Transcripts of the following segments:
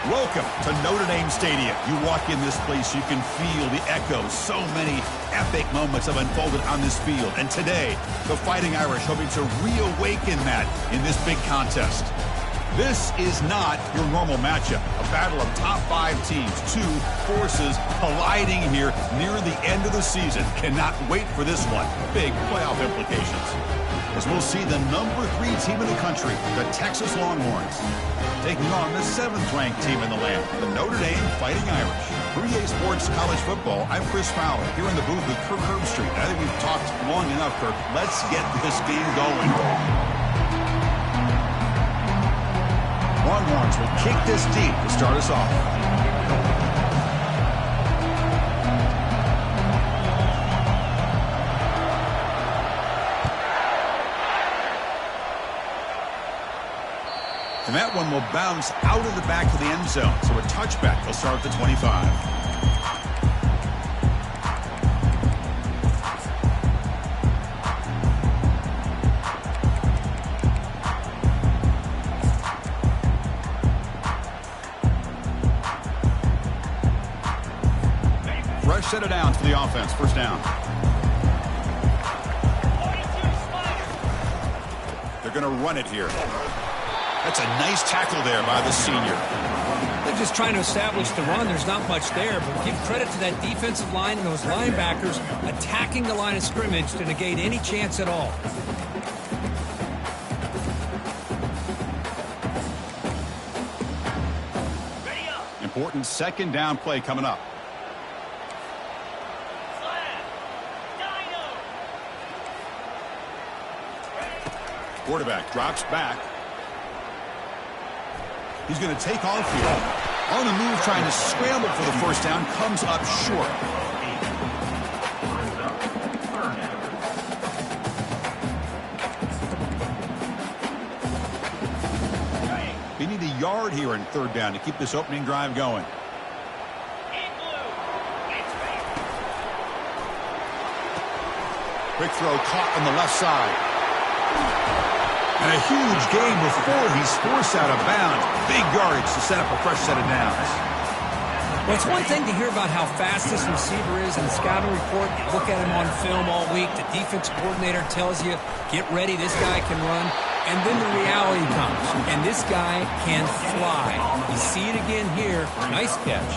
Welcome to Notre Dame Stadium. You walk in this place, you can feel the echoes. So many epic moments have unfolded on this field. And today, the Fighting Irish hoping to reawaken that in this big contest. This is not your normal matchup. A battle of top 5 teams. 2 forces colliding here near the end of the season. Cannot wait for this one. Big playoff implications. As we'll see the number 3 team in the country, the Texas Longhorns, taking on the 7th-ranked team in the land, the Notre Dame Fighting Irish. For EA Sports College Football, I'm Chris Fowler, here in the booth with Kirk Herbstreit. I think we've talked long enough, Kirk. Let's get this game going. Longhorns will kick this deep to start us off. And that one will bounce out of the back of the end zone. So a touchback. They'll start at the 25. Fresh set of downs for the offense. First down. They're going to run it here. That's a nice tackle there by the senior. They're just trying to establish the run. There's not much there, but give credit to that defensive line and those linebackers attacking the line of scrimmage to negate any chance at all. Important second down play coming up. Quarterback drops back. He's going to take off here. On the move, trying to scramble for the first down. Comes up short. They need a yard here in third down to keep this opening drive going. Quick throw caught on the left side. And a huge gain before he's forced out of bounds. Big yardage to set up a fresh set of downs. Well, it's one thing to hear about how fast this receiver is in the scouting report. You look at him on film all week. The defense coordinator tells you, get ready, this guy can run. And then the reality comes. And this guy can fly. You see it again here. Nice catch.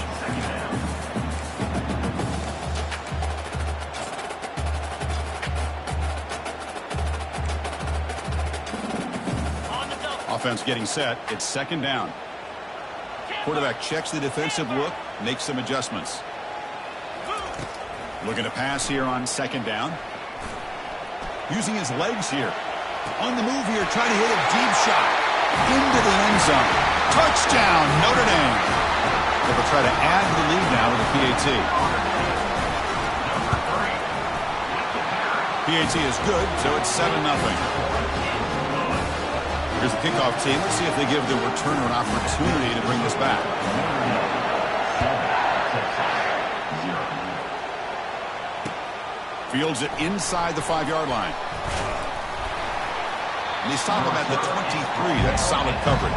Offense getting set. It's second down. Quarterback checks the defensive look, makes some adjustments. Looking to pass here on second down. Using his legs here. On the move here, trying to hit a deep shot. Into the end zone. Touchdown, Notre Dame. They'll try to add to the lead now with a PAT. PAT is good, so it's 7-0. Here's the kickoff team. Let's see if they give the returner an opportunity to bring this back. Fields it inside the 5-yard line. And they stop him at the 23. That's solid coverage.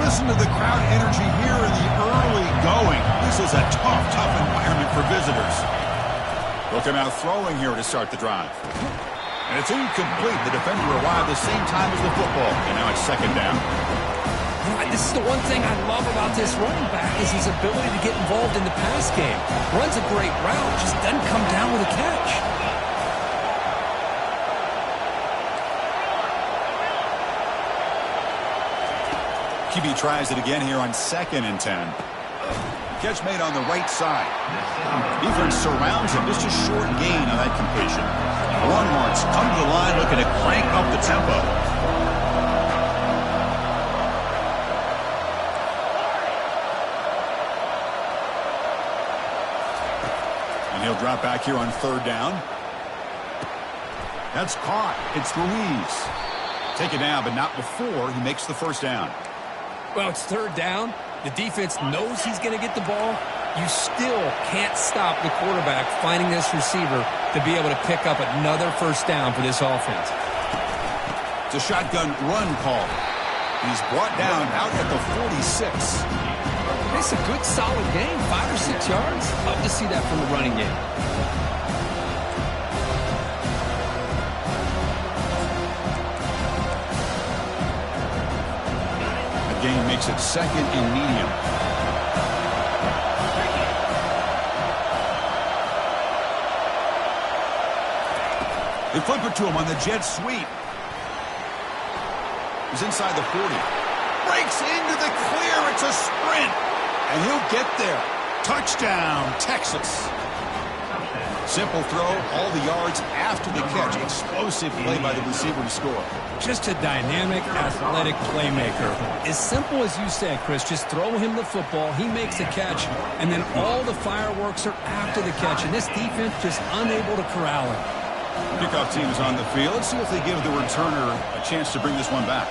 Listen to the crowd energy here in the early going. This is a tough environment for visitors. They'll come out throwing here to start the drive. And it's incomplete. The defender arrived the same time as the football. And now it's second down. This is the one thing I love about this running back is his ability to get involved in the pass game. Runs a great route, just doesn't come down with a catch. QB tries it again here on 2nd and 10. Catch made on the right side. Defense surrounds him. Just a short gain on that completion. Longhorns come to the line looking to crank up the tempo. And he'll drop back here on 3rd down. That's caught. It's Ruiz. Take it down, but not before he makes the first down. Well, it's 3rd down. The defense knows he's going to get the ball. You still can't stop the quarterback finding this receiver to be able to pick up another first down for this offense. It's a shotgun run call. He's brought down out at the 46. It's a good, solid game, 5 or 6 yards. Love to see that from the running game. The game makes it second and medium. They flip it to him on the jet sweep. He's inside the 40. Breaks into the clear. It's a sprint. And he'll get there. Touchdown, Texas. Simple throw, all the yards after the catch. Explosive play by the receiver to score. Just a dynamic, athletic playmaker. As simple as you said, Chris, just throw him the football, he makes the catch, and then all the fireworks are after the catch. And this defense just unable to corral him. Kickoff team is on the field. Let's see if they give the returner a chance to bring this one back.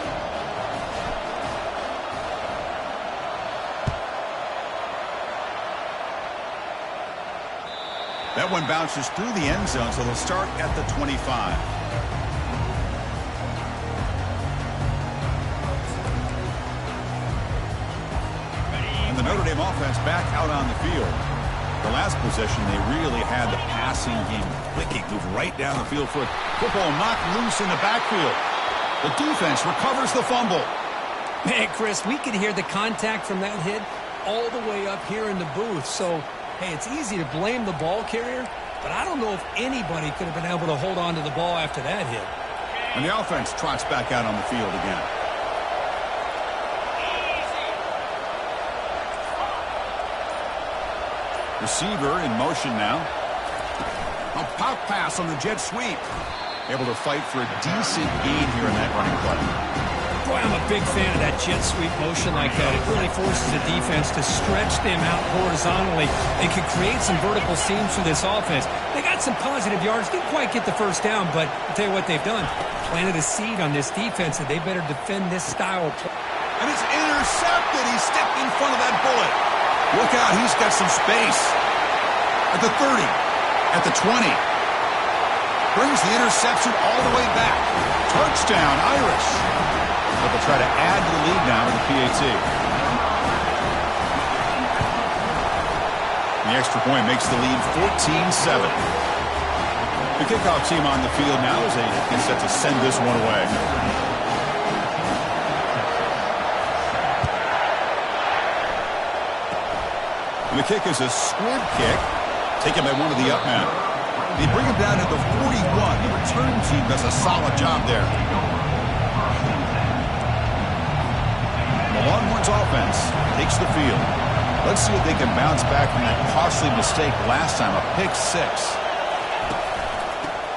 That one bounces through the end zone, so they'll start at the 25. And the Notre Dame offense back out on the field. The last possession, they really had the passing game clicking, move right down the field for it. Football knocked loose in the backfield. The defense recovers the fumble. Man, Chris, we could hear the contact from that hit all the way up here in the booth. So, hey, it's easy to blame the ball carrier, but I don't know if anybody could have been able to hold on to the ball after that hit. And the offense trots back out on the field again. Receiver in motion now. A pop pass on the jet sweep. Able to fight for a decent gain here in that running play. Boy, I'm a big fan of that jet sweep motion like that. It really forces the defense to stretch them out horizontally. It could create some vertical seams for this offense. They got some positive yards. Didn't quite get the first down, but I'll tell you what they've done. Planted a seed on this defense, and they better defend this style of play. And it's intercepted. He stepped in front of that bullet. Look out, he's got some space. At the 30, at the 20. Brings the interception all the way back. Touchdown, Irish. But they'll try to add to the lead now with the PAT. The extra point makes the lead 14-7. The kickoff team on the field now as they get set to send this one away. And the kick is a squib kick, taken by one of the up men. They bring him down to the 41. The return team does a solid job there. The Longhorns offense takes the field. Let's see if they can bounce back from that costly mistake last time, a pick six.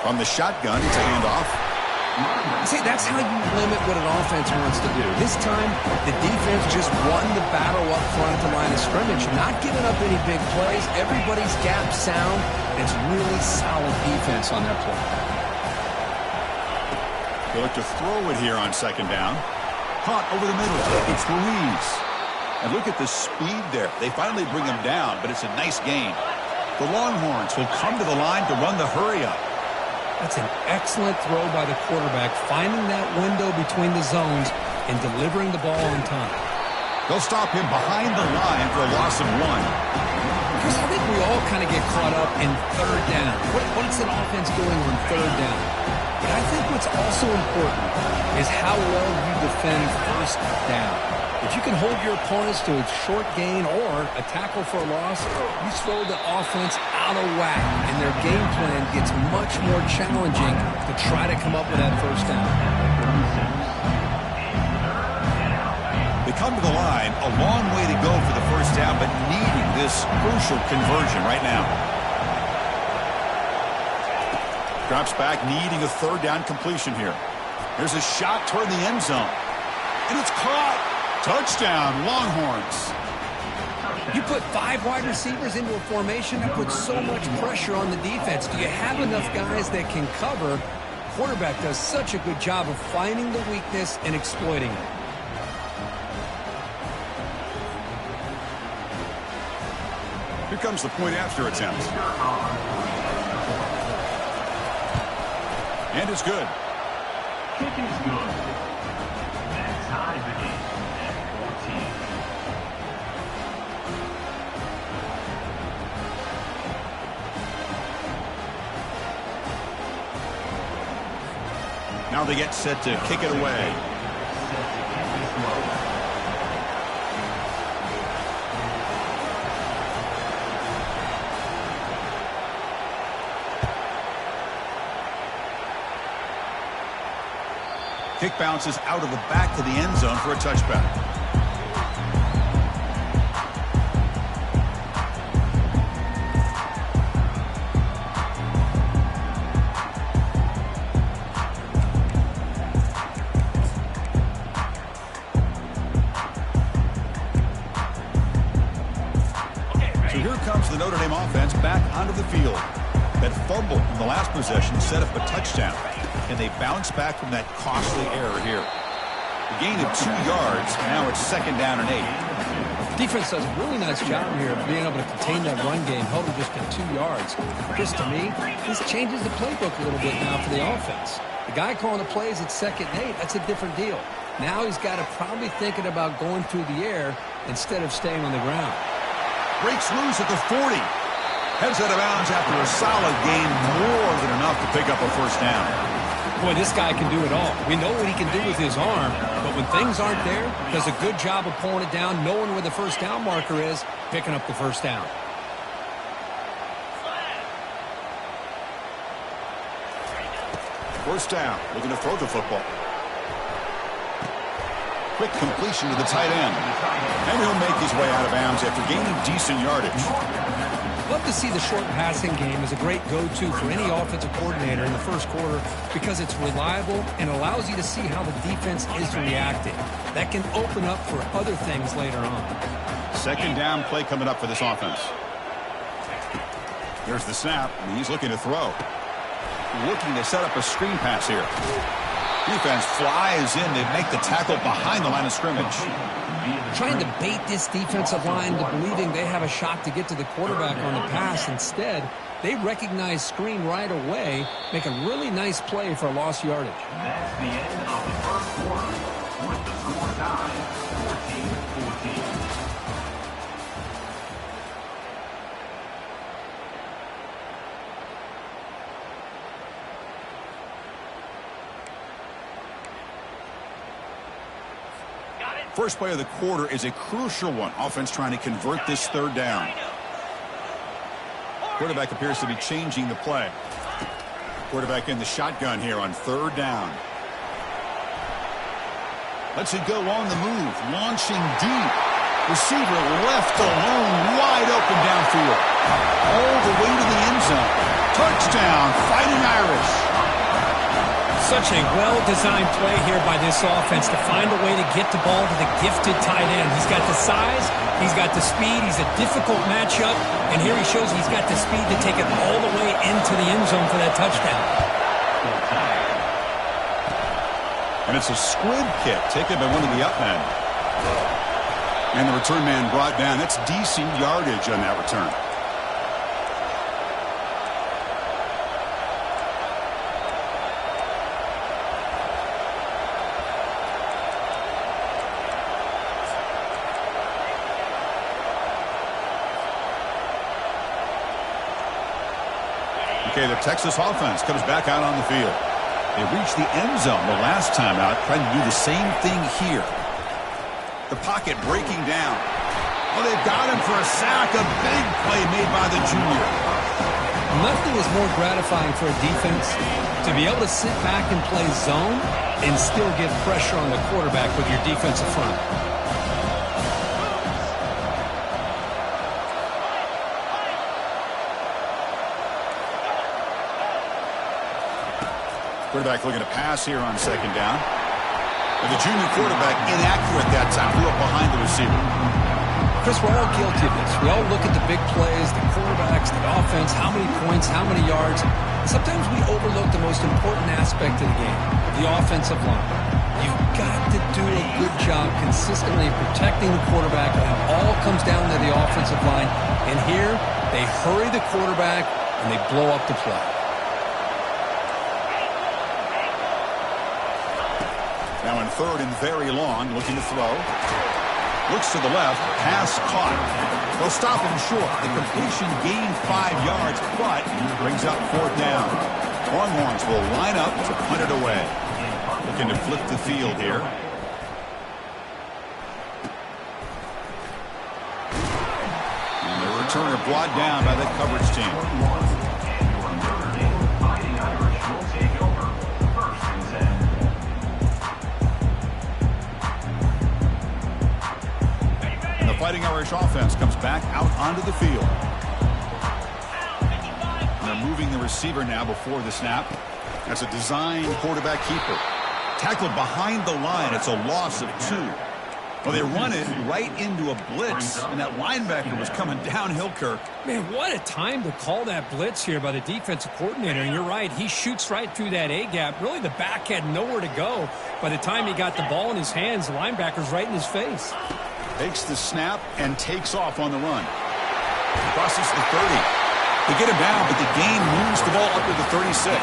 From the shotgun, it's a handoff. See, that's how you limit what an offense wants to do. This time, the defense just won the battle up front at the line of scrimmage, not giving up any big plays. Everybody's gap sound. It's really solid defense on that play. They look to throw it here on second down. Hunt over the middle. It's Ruiz. And look at the speed there. They finally bring him down, but it's a nice gain. The Longhorns will come to the line to run the hurry-up. That's an excellent throw by the quarterback, finding that window between the zones and delivering the ball on time. They'll stop him behind the line for a loss of one. Chris, I think we all kind of get caught up in third down. What's an offense doing on third down? But I think what's also important is how well you defend first down. If you can hold your opponents to a short gain or a tackle for a loss, you throw the offense out of whack, and their game plan gets much more challenging to try to come up with that first down. They come to the line, a long way to go for the first down, but needing this crucial conversion right now. Drops back, needing a third down completion here. There's a shot toward the end zone, and it's caught. Touchdown, Longhorns. You put 5 wide receivers into a formation, that puts so much pressure on the defense. Do you have enough guys that can cover? Quarterback does such a good job of finding the weakness and exploiting it. Here comes the point after attempt. And it's good. Kick is good. That ties the game at 14. Now they get set to kick it away. Kick bounces out of the back to the end zone for a touchback. So here comes the Notre Dame offense back onto the field. That fumble in the last possession set up a touchdown. And they bounce back from that costly error here. A gain of 2 yards. Now it's 2nd down and 8. Defense does a really nice job here of being able to contain that run game, held them just to 2 yards. Chris, to me, this changes the playbook a little bit now for the offense. The guy calling the plays at 2nd and 8, that's a different deal. Now he's got to probably thinking about going through the air instead of staying on the ground. Breaks loose at the 40. Heads out of bounds after a solid gain, more than enough to pick up a 1st down. Boy, this guy can do it all. We know what he can do with his arm, but when things aren't there, does a good job of pulling it down, knowing where the 1st down marker is, picking up the 1st down. First down, looking to throw the football. Quick completion to the tight end. And he'll make his way out of bounds after gaining decent yardage. Love to see the short passing game as a great go-to for any offensive coordinator in the 1st quarter because it's reliable and allows you to see how the defense is reacting. That can open up for other things later on. 2nd down play coming up for this offense. There's the snap, and he's looking to throw. Looking to set up a screen pass here. Defense flies in to make the tackle behind the line of scrimmage. Trying to bait this defensive line to believing they have a shot to get to the quarterback on the pass. Instead, they recognize screen right away, make a really nice play for lost yardage. That's the end of the 1st quarter with the score tied 14-14. First play of the quarter is a crucial one. Offense trying to convert this 3rd down. Quarterback appears to be changing the play. Quarterback in the shotgun here on 3rd down. Lets it go on the move. Launching deep. Receiver left alone. Wide open downfield. All the way to the end zone. Touchdown. Fighting Irish. Such a well-designed play here by this offense to find a way to get the ball to the gifted tight end. He's got the size, he's got the speed, he's a difficult matchup, and here he shows he's got the speed to take it all the way into the end zone for that touchdown. And it's a squib kick taken by one of the up men. And the return man brought down. That's decent yardage on that return. Okay, the Texas offense comes back out on the field. They reached the end zone the last time out, trying to do the same thing here. The pocket breaking down. Oh, they've got him for a sack. A big play made by the junior. Nothing is more gratifying for a defense to be able to sit back and play zone and still get pressure on the quarterback with your defensive front. Quarterback looking to pass here on 2nd down. And the junior quarterback inaccurate that time. Threw up behind the receiver. Chris, we're all guilty of this. We all look at the big plays, the quarterbacks, the offense, how many points, how many yards. Sometimes we overlook the most important aspect of the game, the offensive line. You've got to do a good job consistently protecting the quarterback, and it all comes down to the offensive line. And here, they hurry the quarterback, and they blow up the play. Now in third and very long, looking to throw. Looks to the left, pass caught. They'll stop him short. The completion gained 5 yards, but brings up fourth down. Longhorns will line up to punt it away. Looking to flip the field here. And the returner brought down by the coverage team. Fighting Irish offense comes back out onto the field. And they're moving the receiver now before the snap. That's a designed quarterback keeper. Tackled behind the line. It's a loss of 2. Well, they run it right into a blitz, and that linebacker was coming downhill, Kirk. Man, what a time to call that blitz here by the defensive coordinator. And you're right, he shoots right through that A-gap. Really, the back had nowhere to go. By the time he got the ball in his hands, the linebacker's right in his face. Takes the snap and takes off on the run. Crosses the 30. They get him down, but the gain moves the ball up to the 36.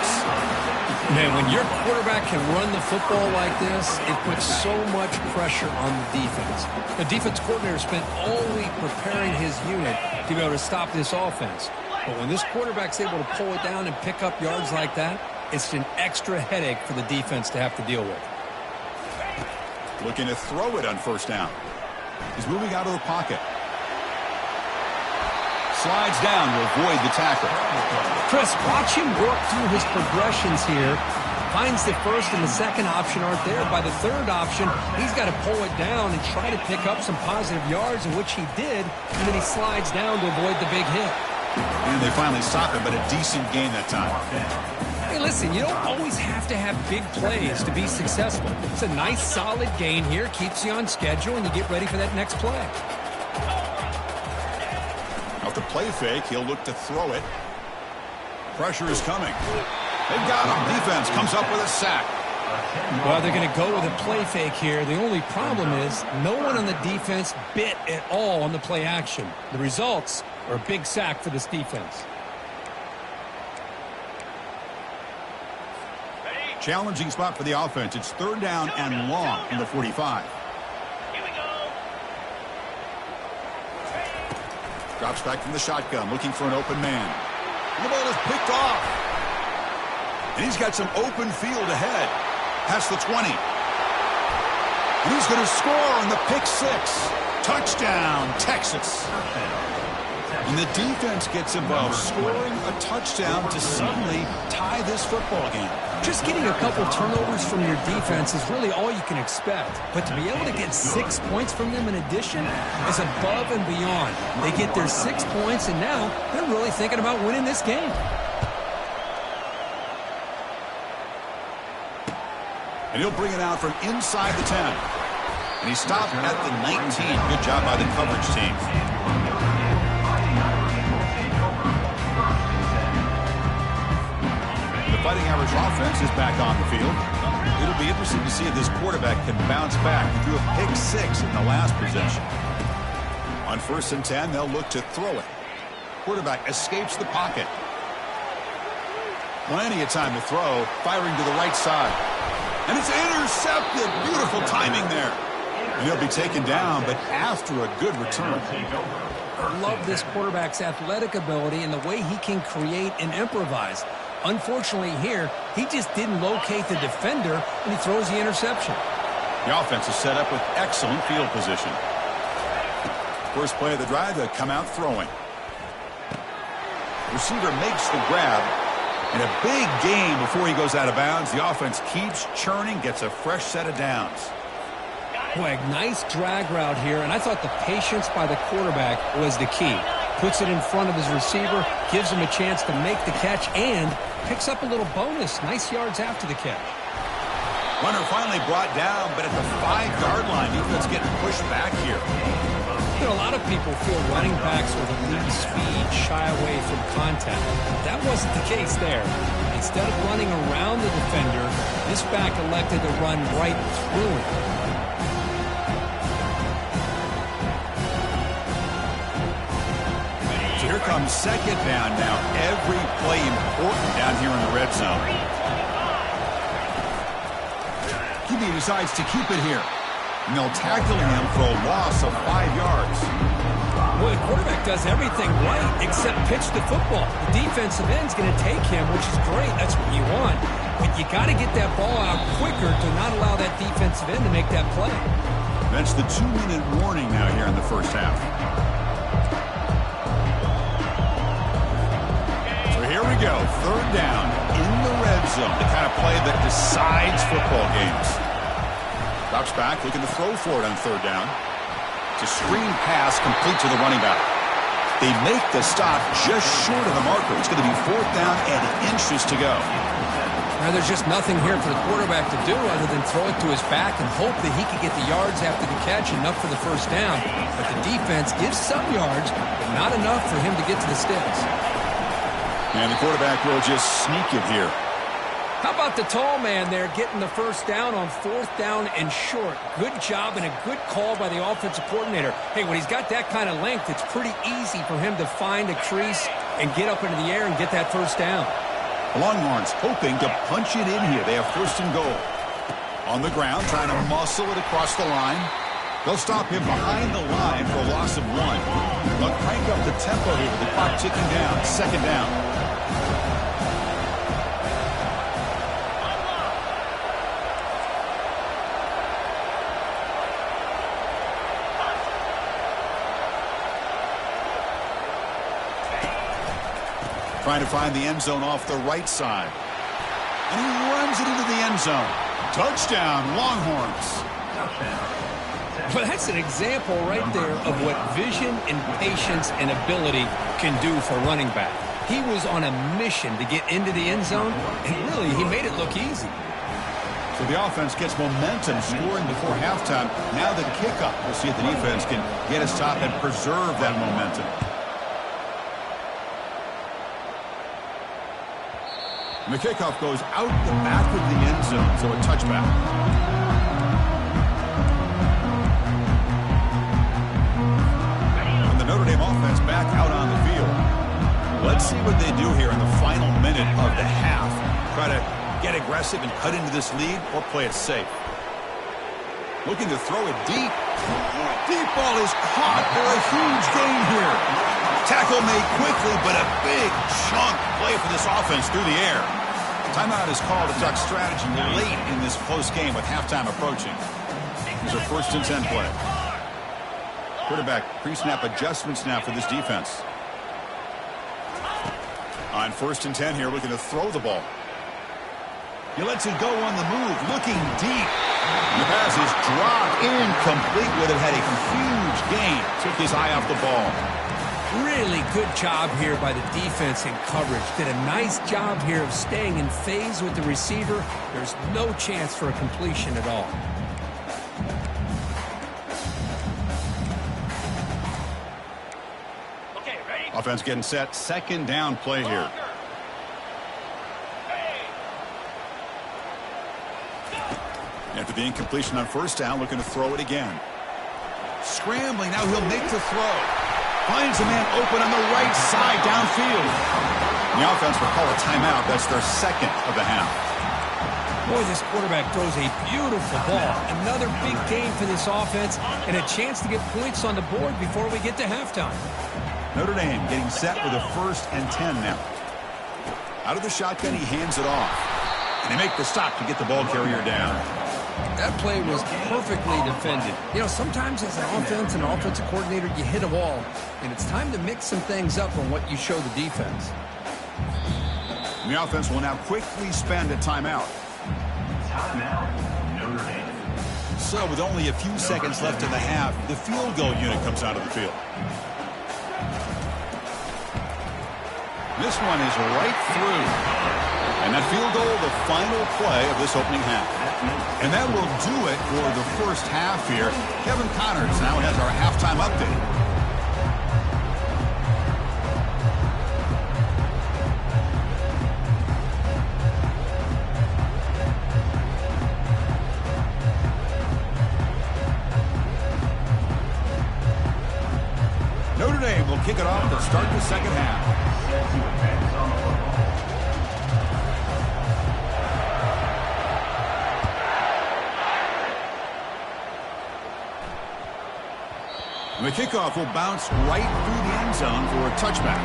Man, when your quarterback can run the football like this, it puts so much pressure on the defense. The defense coordinator spent all week preparing his unit to be able to stop this offense. But when this quarterback's able to pull it down and pick up yards like that, it's an extra headache for the defense to have to deal with. Looking to throw it on first down. He's moving out of the pocket. Slides down to avoid the tackle. Chris, watch him work through his progressions here. Finds the first and the second option aren't there. By the third option, he's got to pull it down and try to pick up some positive yards, in which he did, and then he slides down to avoid the big hit. And they finally stop him, but a decent gain that time. Hey, listen, you don't always have to have big plays to be successful. It's a nice, solid gain here, keeps you on schedule, and you get ready for that next play. Off the play fake, he'll look to throw it. Pressure is coming. They've got him. Defense comes up with a sack. Well, they're going to go with a play fake here. The only problem is no one on the defense bit at all on the play action. The results are a big sack for this defense. Challenging spot for the offense. It's third down and long in the 45. Drops back from the shotgun, looking for an open man. And the ball is picked off. And he's got some open field ahead. Past the 20. And he's going to score on the pick six. Touchdown, Texas. And the defense gets involved, scoring a touchdown to suddenly tie this football game. Just getting a couple turnovers from your defense is really all you can expect. But to be able to get 6 points from them in addition is above and beyond. They get their 6 points, and now they're really thinking about winning this game. And he'll bring it out from inside the 10. And he stopped at the 19. Good job by the coverage team. The Fighting Irish offense is back on the field. It'll be interesting to see if this quarterback can bounce back. He threw a pick six in the last possession. On 1st and 10, they'll look to throw it. Quarterback escapes the pocket. Plenty of time to throw, firing to the right side. And it's intercepted. Beautiful timing there. And he'll be taken down, but after a good return. I love this quarterback's athletic ability and the way he can create and improvise. Unfortunately here, he just didn't locate the defender, and he throws the interception. The offense is set up with excellent field position. First play of the drive, they come out throwing. Receiver makes the grab. And a big gain before he goes out of bounds. The offense keeps churning, gets a fresh set of downs. Boy, nice drag route here, and I thought the patience by the quarterback was the key. Puts it in front of his receiver, gives him a chance to make the catch, and picks up a little bonus. Nice yards after the catch. Runner finally brought down, but at the 5-yard line, defense getting pushed back here. You know, a lot of people feel running backs with elite speed shy away from contact. That wasn't the case there. Instead of running around the defender, this back elected to run right through him. So here comes second down now. Every play important down here in the red zone. QB decides to keep it here. And they'll tackle him for a loss of 5 yards. Boy, the quarterback does everything right except pitch the football. The defensive end's going to take him, which is great. That's what you want. But you got to get that ball out quicker to not allow that defensive end to make that play. That's the 2-minute warning now here in the first half. So here we go. Third down in the red zone. The kind of play that decides football games. Drops back, looking to throw for it on third down. It's a screen pass complete to the running back. They make the stop just short of the marker. It's going to be fourth down and inches to go. Now there's just nothing here for the quarterback to do other than throw it to his back and hope that he can get the yards after the catch, enough for the first down. But the defense gives some yards, but not enough for him to get to the sticks. And the quarterback will just sneak it here. How about the tall man there getting the first down on fourth down and short? Good job and a good call by the offensive coordinator. Hey, when he's got that kind of length, it's pretty easy for him to find a crease and get up into the air and get that first down. The Longhorns hoping to punch it in here. They have first and goal. On the ground, trying to muscle it across the line. They'll stop him behind the line for a loss of 1. They'll crank up the tempo here with the clock ticking down. Second down. Trying to find the end zone off the right side. And he runs it into the end zone. Touchdown, Longhorns. Well, that's an example right there of what vision and patience and ability can do for running back. He was on a mission to get into the end zone, and really, he made it look easy. So the offense gets momentum, scoring before halftime. Now the kickoff. We'll see if the defense can get a stop and preserve that momentum. And the kickoff goes out the back of the end zone, so a touchback. And the Notre Dame offense back out on the field. Let's see what they do here in the final minute of the half. Try to get aggressive and cut into this lead, or play it safe. Looking to throw it deep. Deep ball is caught for a huge gain here. Tackle made quickly, but a big chunk play for this offense through the air. Timeout is called to talk strategy late in this close game with halftime approaching. Here's a first and 10 play. Quarterback pre-snap adjustments now for this defense. On first and 10 here, looking to throw the ball. He lets it go on the move, looking deep. And the pass is dropped incomplete with it. Had a huge gain. Took his eye off the ball. Really good job here by the defense in coverage. Did a nice job here of staying in phase with the receiver. There's no chance for a completion at all. Okay, ready? Offense getting set. Second down play here. After the incompletion on first down, looking to throw it again. Scrambling, now he'll make the throw. Finds a man open on the right side downfield. The offense will call a timeout. That's their second of the half. Boy, this quarterback throws a beautiful ball. Another big game for this offense and a chance to get points on the board before we get to halftime. Notre Dame getting set with a first and 10 now. Out of the shotgun, he hands it off. And they make the stop to get the ball carrier down. That play was perfectly defended. You know, sometimes as an offense and offensive coordinator, you hit a wall, and it's time to mix some things up on what you show the defense. And the offense will now quickly spend a timeout. Timeout, Notre Dame. So with only a few seconds left in the half, the field goal unit comes out of the field. This one is right through. And that field goal, the final play of this opening half. And that will do it for the first half here. Kevin Connors now has our halftime update. Gabe will kick it off to start the second half. The kickoff will bounce right through the end zone for a touchback.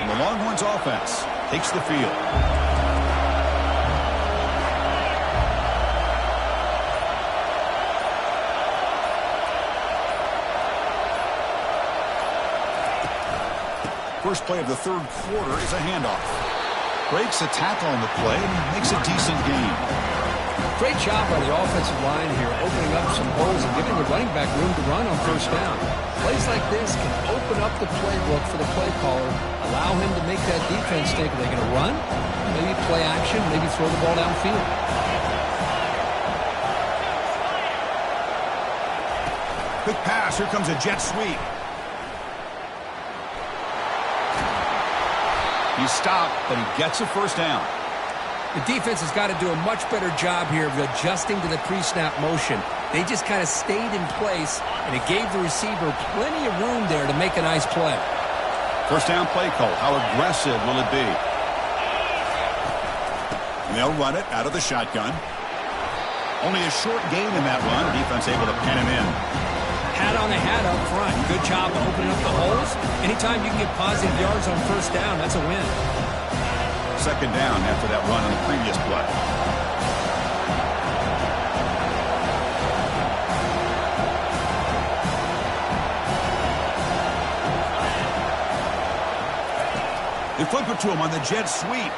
And the Longhorns offense takes the field. First play of the third quarter is a handoff. Breaks a tackle on the play and makes a decent gain. Great job by the offensive line here, opening up some holes and giving the running back room to run on first down. Plays like this can open up the playbook for the play caller, allow him to make that defense think, are they going to run? Maybe play action, maybe throw the ball downfield. Quick pass, here comes a jet sweep. He stopped, but he gets a first down. The defense has got to do a much better job here of adjusting to the pre-snap motion. They just kind of stayed in place, and it gave the receiver plenty of room there to make a nice play. First down play call. How aggressive will it be? And they'll run it out of the shotgun. Only a short gain in that run. Defense able to pen him in. Hat on a hat up front. Good job of opening up the holes. Anytime you can get positive yards on first down, that's a win. Second down after that run on the previous play. They flip it to him on the jet sweep.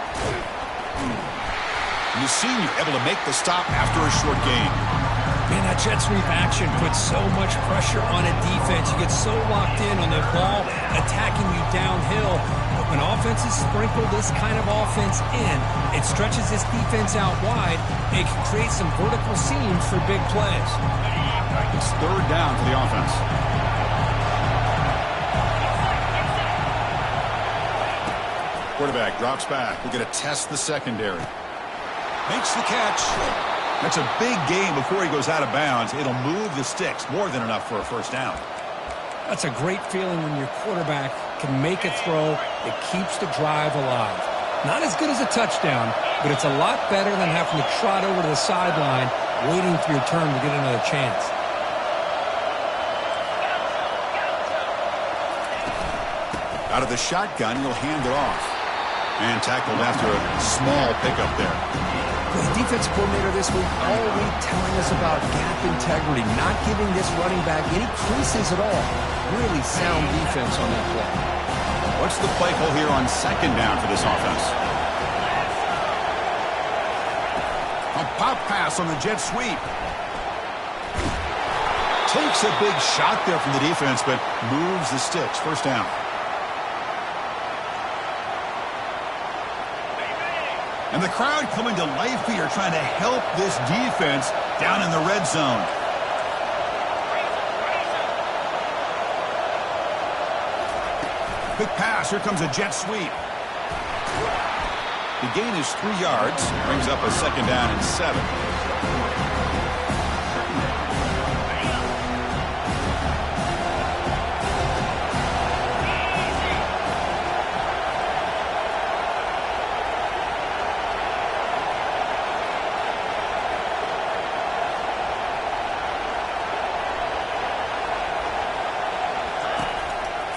And the senior able to make the stop after a short gain. Man, that jet sweep action puts so much pressure on a defense. You get so locked in on the ball attacking you downhill. But when offenses sprinkle this kind of offense in, it stretches this defense out wide. It can create some vertical seams for big plays. It's third down for the offense. Quarterback drops back. We're going to test the secondary. Makes the catch. That's a big gain before he goes out of bounds. It'll move the sticks. More than enough for a first down. That's a great feeling when your quarterback can make a throw that keeps the drive alive. Not as good as a touchdown, but it's a lot better than having to trot over to the sideline waiting for your turn to get another chance. Out of the shotgun, he'll hand it off. And tackled after a small pickup there. The defensive coordinator this week all week telling us about gap integrity, not giving this running back any creases at all. Really sound defense on that play. What's the play call here on second down for this offense? A pop pass on the jet sweep. Takes a big shot there from the defense, but moves the sticks. First down. And the crowd coming to life here, trying to help this defense down in the red zone. Quick pass. Here comes a jet sweep. The gain is 3 yards. Brings up a second down and 7.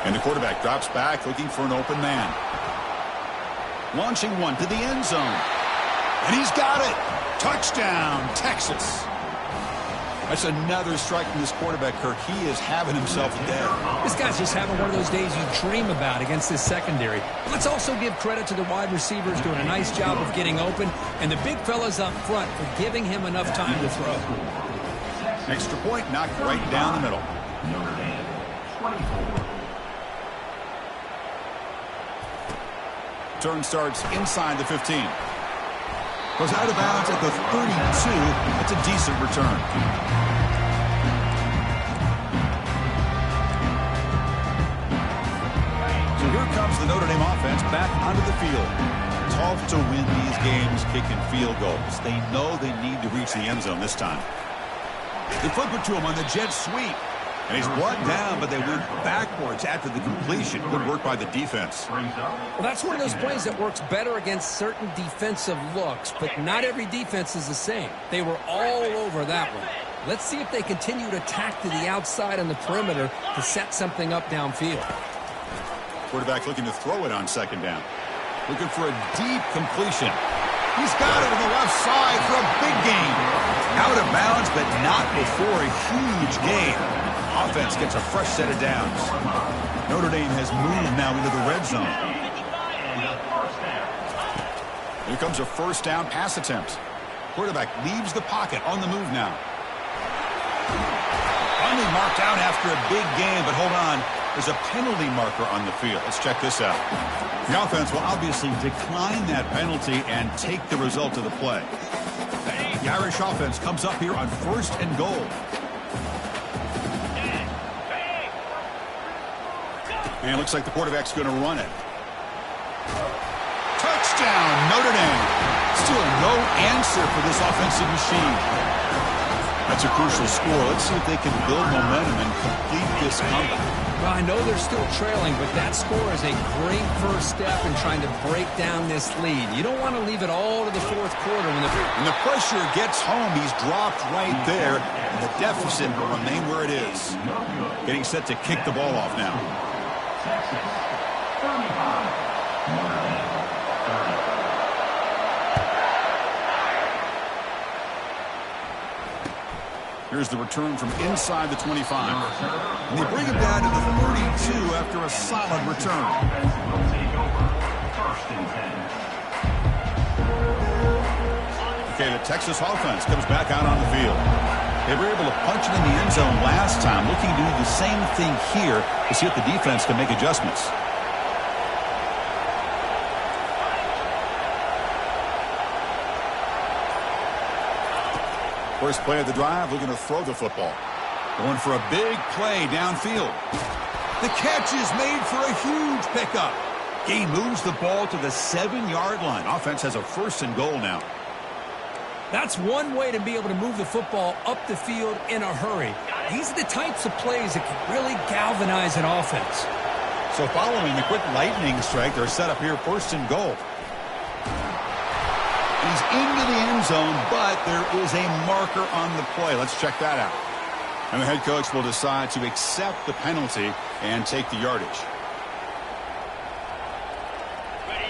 And the quarterback drops back, looking for an open man. Launching one to the end zone. And he's got it. Touchdown, Texas. That's another strike from this quarterback, Kirk. He is having himself a day. This guy's just having one of those days you dream about against this secondary. Let's also give credit to the wide receivers doing a nice job of getting open, and the big fellas up front for giving him enough time to throw. Extra point knocked right down the middle. Notre Dame, 24. Turn starts inside the 15. Goes out of bounds at the 32. That's a decent return. So here comes the Notre Dame offense back onto the field. Tough to win these games kicking field goals. They know they need to reach the end zone this time. They flip it to him on the jet sweep. And he's brought down, but they went backwards after the completion. Good work by the defense. Well, that's one of those plays that works better against certain defensive looks, but not every defense is the same. They were all over that one. Let's see if they continue to tack to the outside on the perimeter to set something up downfield. Quarterback looking to throw it on second down. Looking for a deep completion. He's got it on the left side for a big gain. Out of bounds, but not before a huge gain. Offense gets a fresh set of downs. Notre Dame has moved now into the red zone. Here comes a first down pass attempt. Quarterback leaves the pocket on the move now. Finally marked out after a big gain, but hold on. There's a penalty marker on the field. Let's check this out. The offense will obviously decline that penalty and take the result of the play. The Irish offense comes up here on 1st and goal. And it looks like the quarterback's going to run it. Touchdown, Notre Dame. Still no answer for this offensive machine. That's a crucial score. Let's see if they can build momentum and complete this comeback. Well, I know they're still trailing, but that score is a great first step in trying to break down this lead. You don't want to leave it all to the fourth quarter. When the pressure gets home, he's dropped right there, and the deficit will remain where it is. Getting set to kick the ball off now. Here's the return from inside the 25. And they bring him down to the 32 after a solid return. Okay, the Texas offense comes back out on the field. They were able to punch it in the end zone last time, looking to do the same thing here to see if the defense can make adjustments. First play of the drive, looking to throw the football. Going for a big play downfield. The catch is made for a huge pickup. Gabe moves the ball to the 7-yard line. Offense has a 1st and goal now. That's one way to be able to move the football up the field in a hurry. These are the types of plays that can really galvanize an offense. So following the quick lightning strike, they're set up here 1st and goal. He's into the end zone, but there is a marker on the play. Let's check that out. And the head coach will decide to accept the penalty and take the yardage.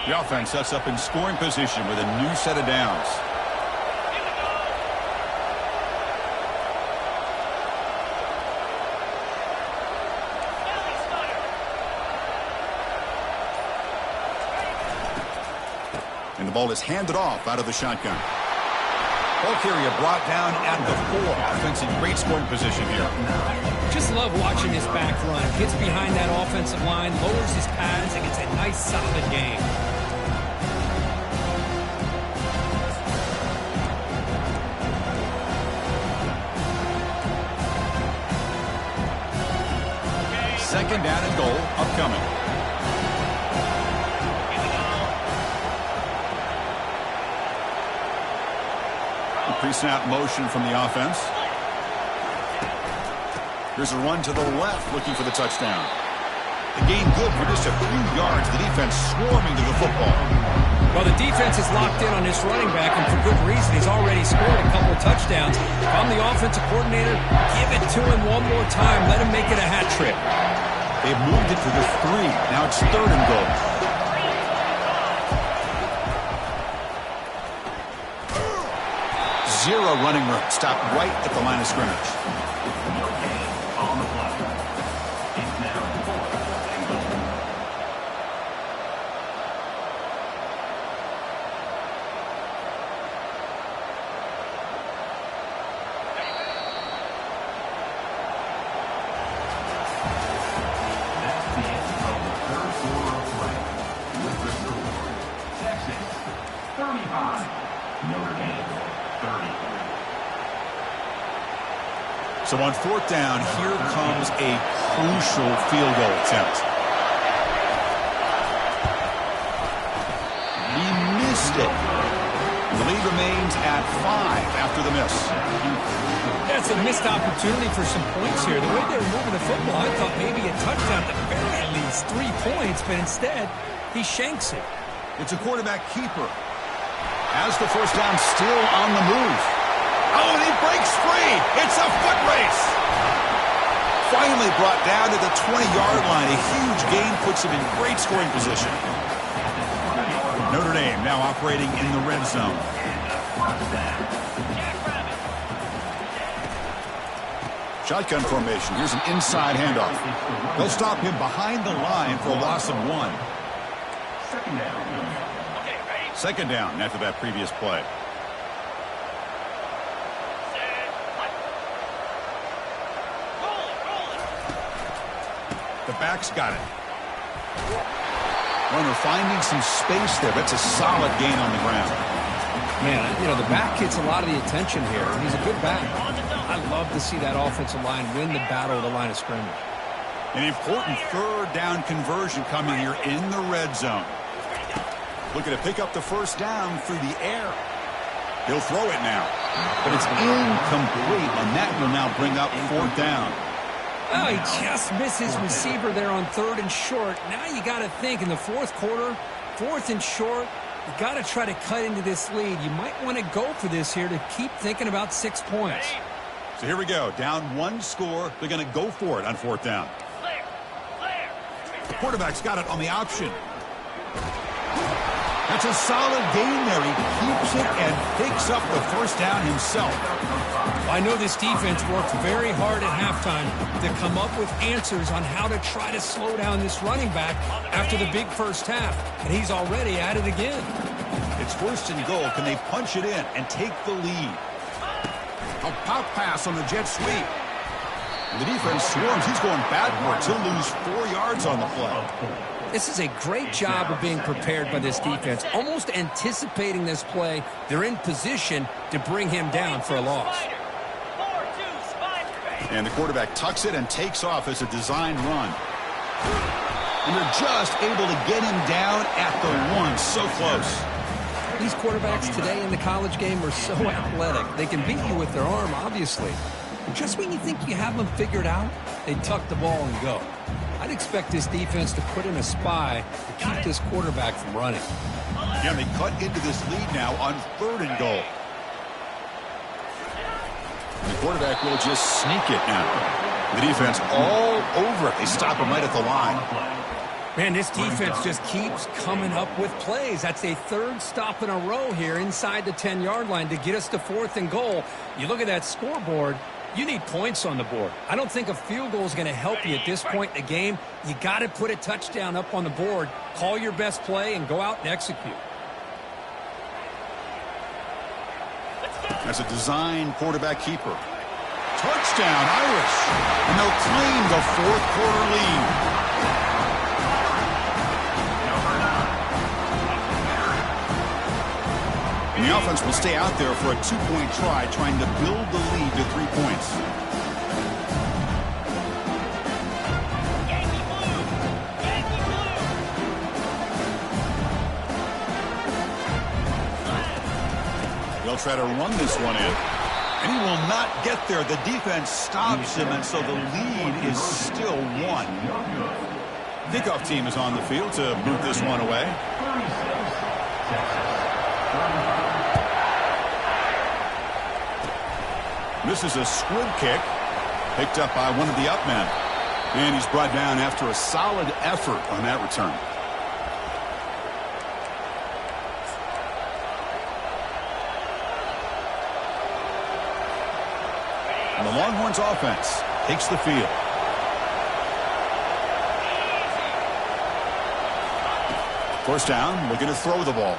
The offense sets up in scoring position with a new set of downs. And the ball is handed off out of the shotgun. Ball carrier brought down at the 4. Offense in great scoring position here. Just love watching this back run. Gets behind that offensive line, lowers his pads, and gets a nice solid gain. Second down and goal upcoming. Pre-snap motion from the offense. Here's a run to the left, looking for the touchdown. The gain good for just a few yards. The defense swarming to the football. Well, the defense is locked in on this running back, and for good reason. He's already scored a couple of touchdowns. If I'm the offensive coordinator, give it to him one more time. Let him make it a hat trick. They've moved it to the 3. Now it's 3rd and goal. Zero running room. Stopped right at the line of scrimmage. On the play. It's now 4th and goal. That's the end of the 3rd quarter of play. With the score, Texas 35, Notre Dame 30. So on 4th down, here comes a crucial field goal attempt. remains at 5 after the miss. That's a missed opportunity for some points here. The way they were moving the football, I thought maybe a touchdown at the very least, 3 points, but instead, he shanks it. It's a quarterback keeper. Has the first down, still on the move. Oh, and he breaks free. It's a foot race. Finally brought down to the 20-yard line. A huge gain puts him in great scoring position. Notre Dame now operating in the red zone. Shotgun formation. Here's an inside handoff. They'll stop him behind the line for a loss of 1. Second down after that previous play. The back's got it. Runner finding some space there. That's a solid gain on the ground. Man, you know, the back gets a lot of the attention here. He's a good back. I love to see that offensive line win the battle of the line of scrimmage. An important third down conversion coming here in the red zone. Looking to pick up the first down through the air. He'll throw it now. But it's incomplete, and that will now bring up 4th down. Oh, he just missed his receiver there on 3rd and short. Now you got to think in the 4th quarter, 4th and short, you got to try to cut into this lead. You might want to go for this here to keep thinking about 6 points. So here we go. Down 1 score. They're going to go for it on 4th down. The quarterback's got it on the option. That's a solid gain there. He keeps it and picks up the first down himself. I know this defense worked very hard at halftime to come up with answers on how to try to slow down this running back after the big first half, and he's already at it again. It's 1st and goal. Can they punch it in and take the lead? A pop pass on the jet sweep. The defense swarms. He's going backwards. He'll lose 4 yards on the play. This is a great job of being prepared by this defense, almost anticipating this play. They're in position to bring him down for a loss. And the quarterback tucks it and takes off as a design run. And they're just able to get him down at the 1. So close. These quarterbacks today in the college game are so athletic. They can beat you with their arm, obviously. But just when you think you have them figured out, they tuck the ball and go. I'd expect this defense to put in a spy to keep this quarterback from running. Yeah, they cut into this lead now on 3rd and goal. The quarterback will just sneak it now. The defense all over it. They stop him right at the line. Man, this defense just keeps coming up with plays. That's a 3rd stop in a row here inside the 10-yard line to get us to 4th and goal. You look at that scoreboard, you need points on the board. I don't think a field goal is going to help you at this point in the game. You got to put a touchdown up on the board, call your best play, and go out and execute. That's a design quarterback keeper. Touchdown, Irish. And they'll claim the 4th quarter lead. And the offense will stay out there for a 2-point try, trying to build the lead to 3 points. They'll try to run this one in. And he will not get there. The defense stops him, and so the lead is still 1. Kickoff team is on the field to move this one away. This is a squib kick, picked up by one of the up men. And he's brought down after a solid effort on that return. And the Longhorns offense takes the field. First down, looking to throw the ball.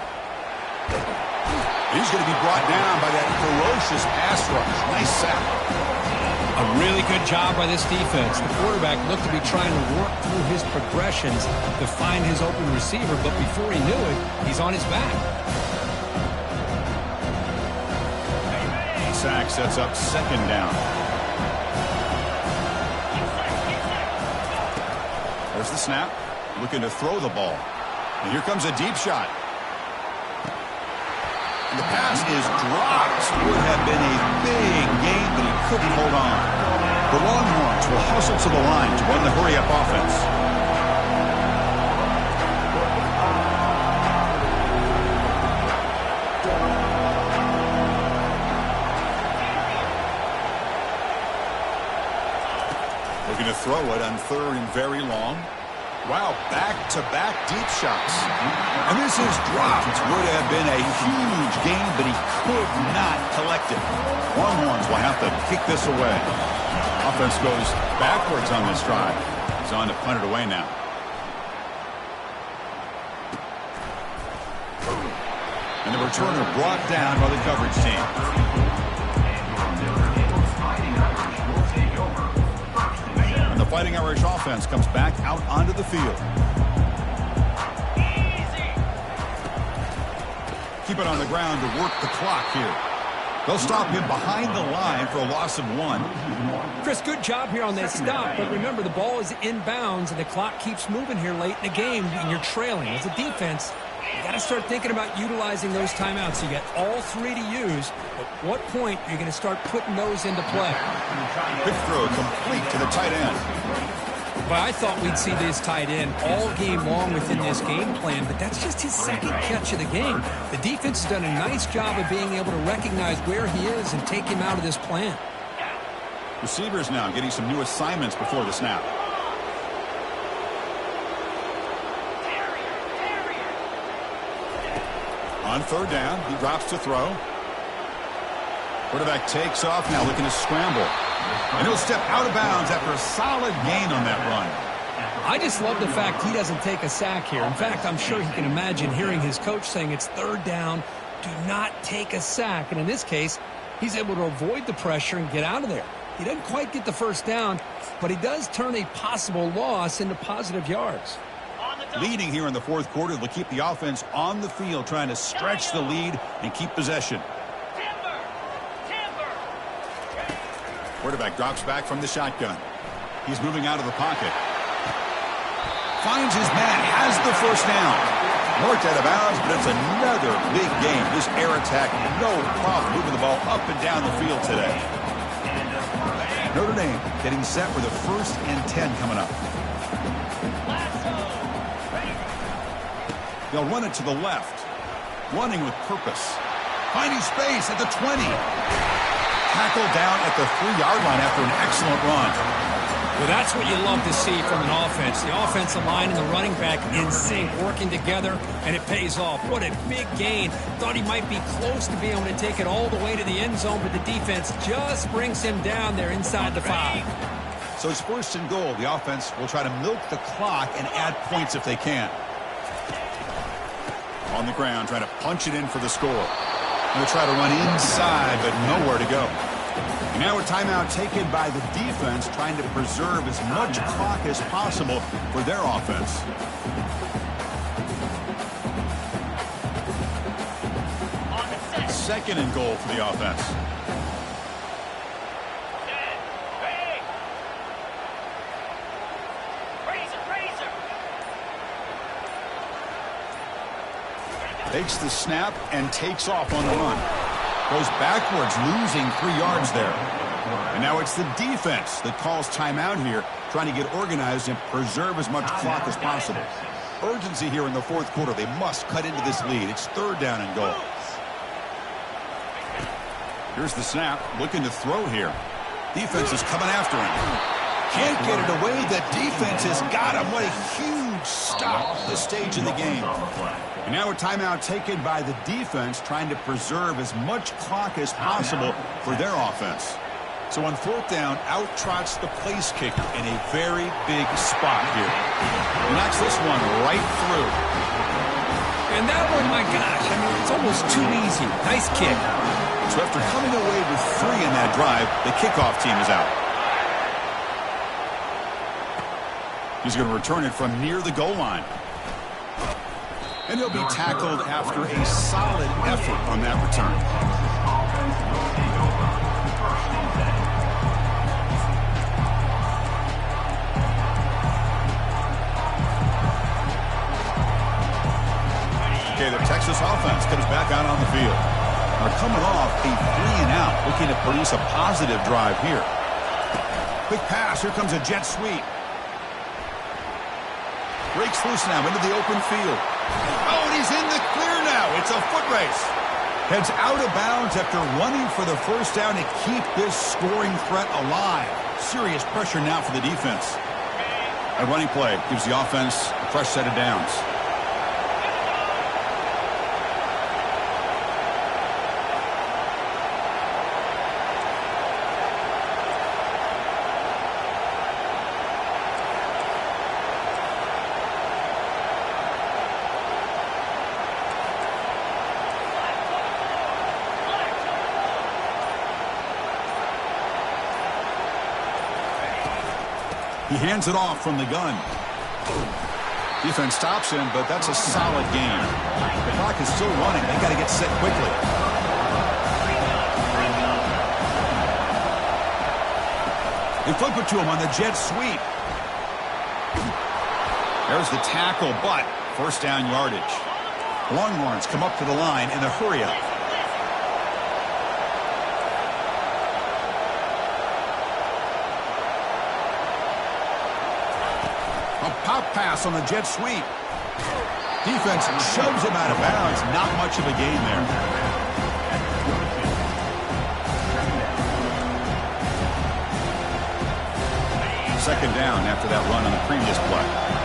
He's going to be brought down by that ferocious pass rush. Nice sack. A really good job by this defense. The quarterback looked to be trying to work through his progressions to find his open receiver, but before he knew it, he's on his back. Sack sets up 2nd down. There's the snap. Looking to throw the ball. And here comes a deep shot. The pass is dropped. Would have been a big gain, but he couldn't hold on. The Longhorns will hustle to the line to run the hurry-up offense. Looking to throw it on 3rd and very long. Wow, back-to-back deep shots. And this is dropped. Would have been a huge gain, but he could not collect it. Longhorns will have to kick this away. Offense goes backwards on this drive. He's on to punt it away now. And the returner brought down by the coverage team. The Fighting Irish offense comes back out onto the field. Keep it on the ground to work the clock here. They'll stop him behind the line for a loss of 1. Chris, good job here on that stop, but remember the ball is inbounds and the clock keeps moving here late in the game and you're trailing. As a defense, you got to start thinking about utilizing those timeouts. You got all 3 to use. At what point are you going to start putting those into play? Quick throw complete to the tight end. But I thought we'd see this tight end all game long within this game plan, but that's just his 2nd catch of the game. The defense has done a nice job of being able to recognize where he is and take him out of this plan. Receivers now getting some new assignments before the snap. On 3rd down, he drops to throw. Quarterback takes off now, looking to scramble. And he'll step out of bounds after a solid gain on that run. I just love the fact he doesn't take a sack here. In fact, I'm sure he can imagine hearing his coach saying it's 3rd down, do not take a sack. And in this case, he's able to avoid the pressure and get out of there. He doesn't quite get the 1st down, but he does turn a possible loss into positive yards. Leading here in the 4th quarter, they'll keep the offense on the field, trying to stretch the lead and keep possession. Quarterback drops back from the shotgun. He's moving out of the pocket. Finds his man, has the 1st down. Marked out of bounds, but it's another big game. This air attack, no problem moving the ball up and down the field today. Notre Dame getting set for the 1st and 10 coming up. They'll run it to the left. Running with purpose. Finding space at the 20. Tackled down at the 3-yard line after an excellent run. Well, that's what you love to see from an offense. The offensive line and the running back in sync, working together, and it pays off. What a big gain. Thought he might be close to being able to take it all the way to the end zone, but the defense just brings him down there inside the 5. So it's 1st and goal. The offense will try to milk the clock and add points if they can. On the ground, trying to punch it in for the score. They'll try to run inside, but nowhere to go. And now a timeout taken by the defense, trying to preserve as much clock as possible for their offense. Second and goal for the offense. Takes the snap and takes off on the run. Goes backwards, losing 3 yards there. And now it's the defense that calls timeout here, trying to get organized and preserve as much clock as possible. Urgency here in the 4th quarter. They must cut into this lead. It's 3rd down and goal. Here's the snap, looking to throw here. Defense is coming after him. Can't get it away. The defense has got him. What a huge stop at this stage in the game. And now a timeout taken by the defense, trying to preserve as much clock as possible for their offense. So on 4th down, out trots the place kicker in a very big spot here. He knocks this one right through. And that one, my gosh, I mean, it's almost too easy. Nice kick. So after coming away with 3 in that drive, the kickoff team is out. He's going to return it from near the goal line. And he'll be tackled after a solid effort on that return. Okay, the Texas offense comes back out on the field. They're coming off a 3-and-out, looking to produce a positive drive here. Quick pass. Here comes a jet sweep. Breaks loose now into the open field. Oh, and he's in the clear now. It's a foot race. Heads out of bounds after running for the first down to keep this scoring threat alive. Serious pressure now for the defense. A running play gives the offense a fresh set of downs. He hands it off from the gun. Defense stops him, but that's a solid game. The clock is still running. They got to get set quickly. They flip it to him on the jet sweep. There's the tackle, but first down yardage. Longhorns come up to the line in the hurry-up. A pop pass on the jet sweep. Defense shoves him out of bounds. Not much of a gain there. Second down after that run on the previous play.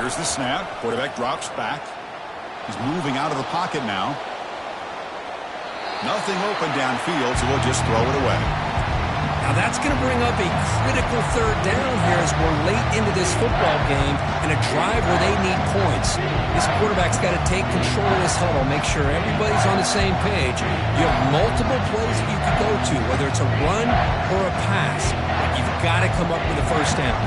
Here's the snap. Quarterback drops back. He's moving out of the pocket now. Nothing open downfield, so we'll just throw it away. Now that's going to bring up a critical third down here as we're late into this football game and a drive where they need points. This quarterback's got to take control of this huddle, make sure everybody's on the same page. You have multiple plays that you could go to, whether it's a run or a pass. You've got to come up with a first down.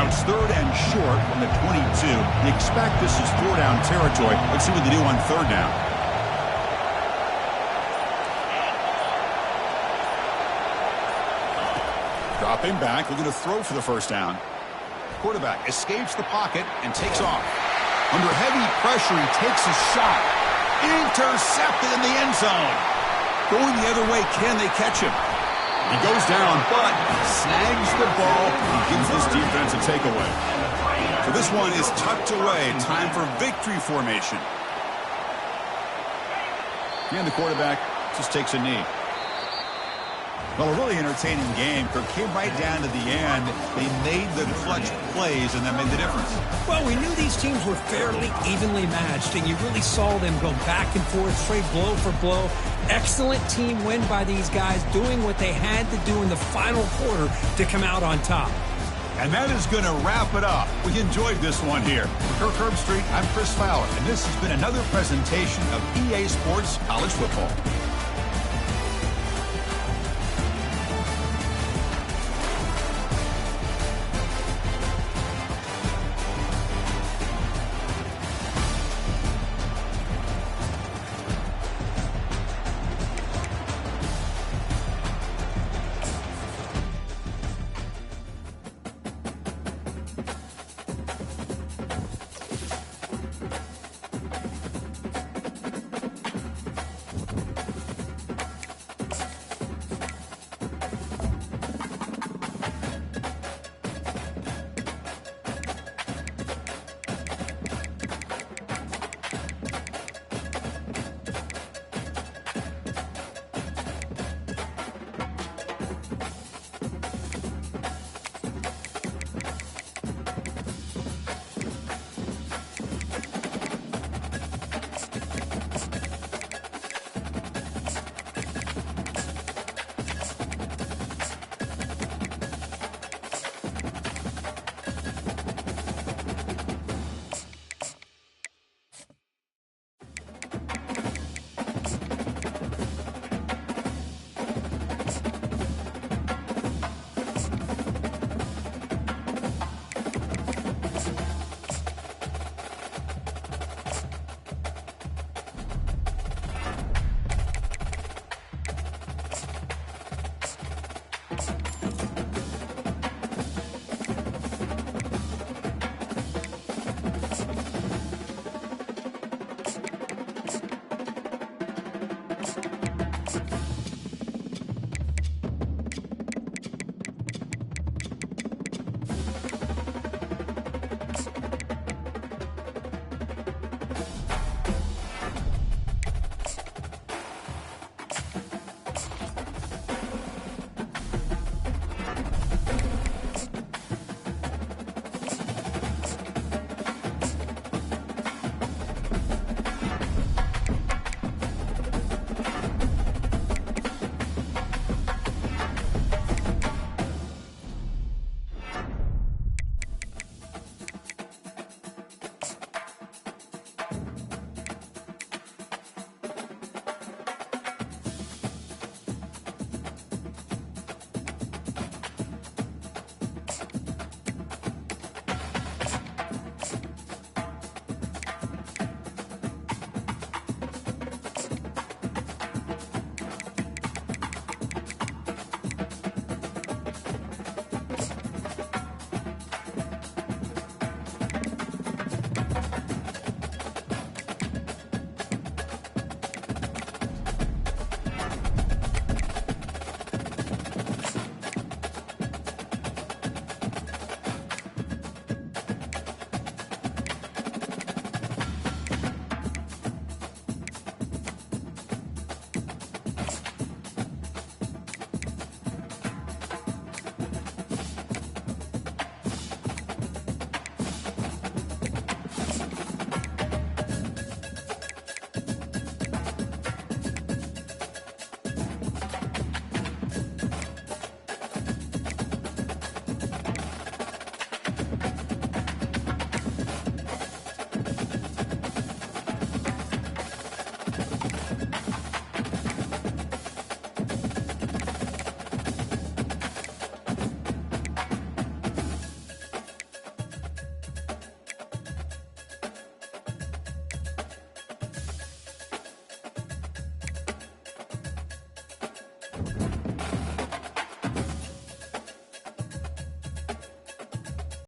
It's third and short from the 22. You expect this is four-down territory. Let's see what they do on third down. Dropping back, looking to throw for the first down. Quarterback escapes the pocket and takes off. Under heavy pressure, he takes a shot. Intercepted in the end zone. Going the other way, can they catch him? He goes down, but snags the ball and gives this defense a takeaway. So this one is tucked away. Time for victory formation. And the quarterback just takes a knee. Well, a really entertaining game. It came right down to the end. They made the clutch plays, and that made the difference. Well, we knew these teams were fairly evenly matched, and you really saw them go back and forth, trade blow for blow. Excellent team win by these guys, doing what they had to do in the final quarter to come out on top. And that is going to wrap it up. We enjoyed this one here. For Kirk Herbstreit, I'm Chris Fowler, and this has been another presentation of EA Sports College Football.